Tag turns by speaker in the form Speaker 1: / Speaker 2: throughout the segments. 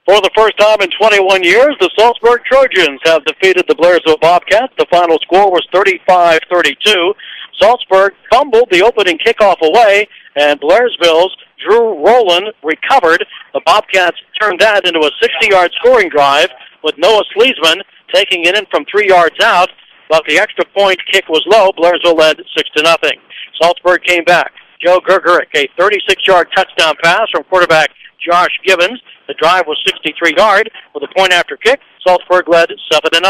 Speaker 1: For the first time in 21 years, the Saltsburg Trojans have defeated the Blairsville Bobcats. The final score was 35-32. Saltsburg fumbled the opening kickoff away, and Blairsville's Drew Rowland recovered. The Bobcats turned that into a 60-yard scoring drive with Noah Sleesman taking it in from 3 yards out, but the extra point kick was low. Blairsville led 6-0. Saltsburg came back. Joe Gergerick, a 36-yard touchdown pass from quarterback Josh Gibbons. The drive was 63-yard with a point after kick. Saltsburg led 7-0.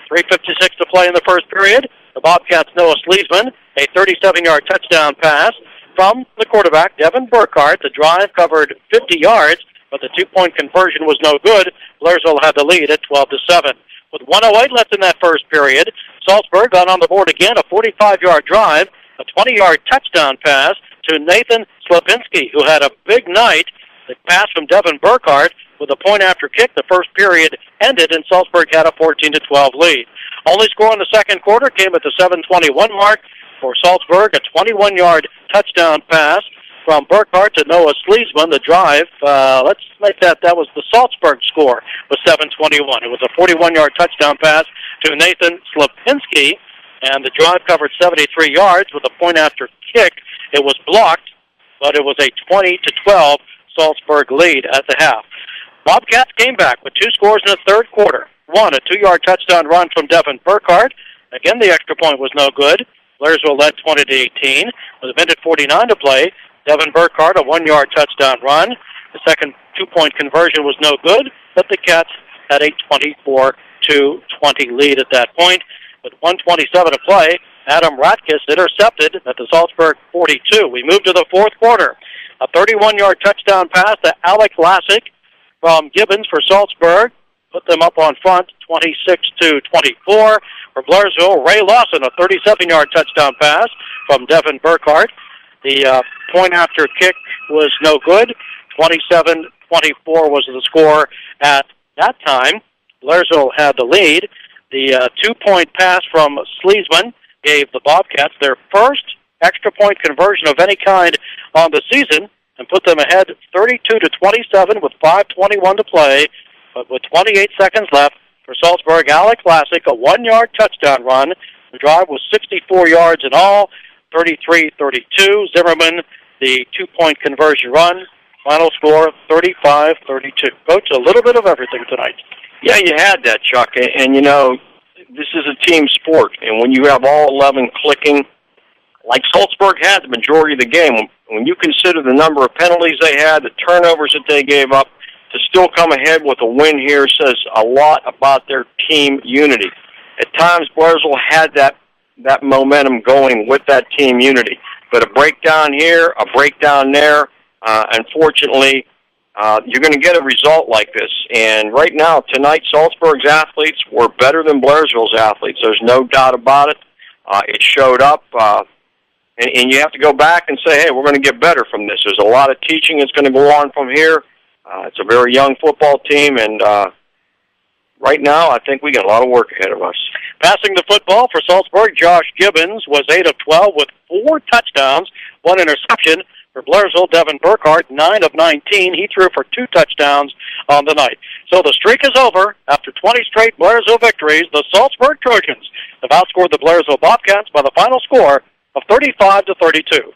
Speaker 1: 3:56 to play in the first period. The Bobcats' Noah Sleesman, a 37-yard touchdown pass from the quarterback, Devin Burkhardt. The drive covered 50 yards, but the two-point conversion was no good. Blairsville had the lead at 12-7. With 1:08 left in that first period, Saltsburg got on the board again, a 45-yard drive, a 20-yard touchdown pass to Nathan Slapinski, who had a big night. The pass from Devin Burkhardt with a point after kick. The first period ended, and Saltsburg had a 14-12 lead. Only score in the second quarter came at the 7:21 mark for Saltsburg, a 21-yard touchdown pass from Burkhardt to Noah Sleesman. The drive, let's make that was the Saltsburg score, was 7:21. It was a 41-yard touchdown pass to Nathan Slapinski, and the drive covered 73 yards with a point after kick. It was blocked, but it was a 20-12 Saltsburg lead at the half. Bobcats came back with two scores in the third quarter. One, a 2-yard touchdown run from Devin Burkhardt. Again, the extra point was no good. Blairsville led 20-18. With a minute 49 to play, Devin Burkhardt, a 1-yard touchdown run. The second two-point conversion was no good, but the Cats had a 24-20 lead at that point. With 1:27 to play, Adam Ratkus intercepted at the Saltsburg 42. We move to the fourth quarter. A 31-yard touchdown pass to Alec Lassick from Gibbons for Saltsburg. Put them up on front, 26-24. For Blairsville, Ray Lawson, a 37-yard touchdown pass from Devin Burkhardt. The point after kick was no good. 27-24 was the score at that time. Blairsville had the lead. The two-point pass from Sleesman gave the Bobcats their first extra point conversion of any kind on the season and put them ahead 32-27 with 5:21 to play. But with 28 seconds left for Saltsburg, Alec Lassick, a 1-yard touchdown run. The drive was 64 yards in all, 33-32. Zimmerman, the two-point conversion run. Final score, 35-32. Coach, a little bit of everything tonight.
Speaker 2: Yeah, you had that, Chuck. And, you know, this is a team sport. And when you have all 11 clicking, like Saltsburg had the majority of the game, when you consider the number of penalties they had, the turnovers that they gave up, to still come ahead with a win here says a lot about their team unity. At times, Blairsville had that momentum going with that team unity. But a breakdown here, a breakdown there, unfortunately, you're going to get a result like this. And right now, tonight, Saltsburg's athletes were better than Blairsville's athletes. There's no doubt about it. It showed up. And you have to go back and say, hey, we're going to get better from this. There's a lot of teaching that's going to go on from here. It's a very young football team, and right now I think we got a lot of work ahead of us.
Speaker 1: Passing the football for Saltsburg, Josh Gibbons was 8 of 12 with 4 touchdowns, 1 interception. For Blairsville, Devin Burkhardt, 9 of 19. He threw for 2 touchdowns on the night. So the streak is over. After 20 straight Blairsville victories, the Saltsburg Trojans have outscored the Blairsville Bobcats by the final score of 35-32.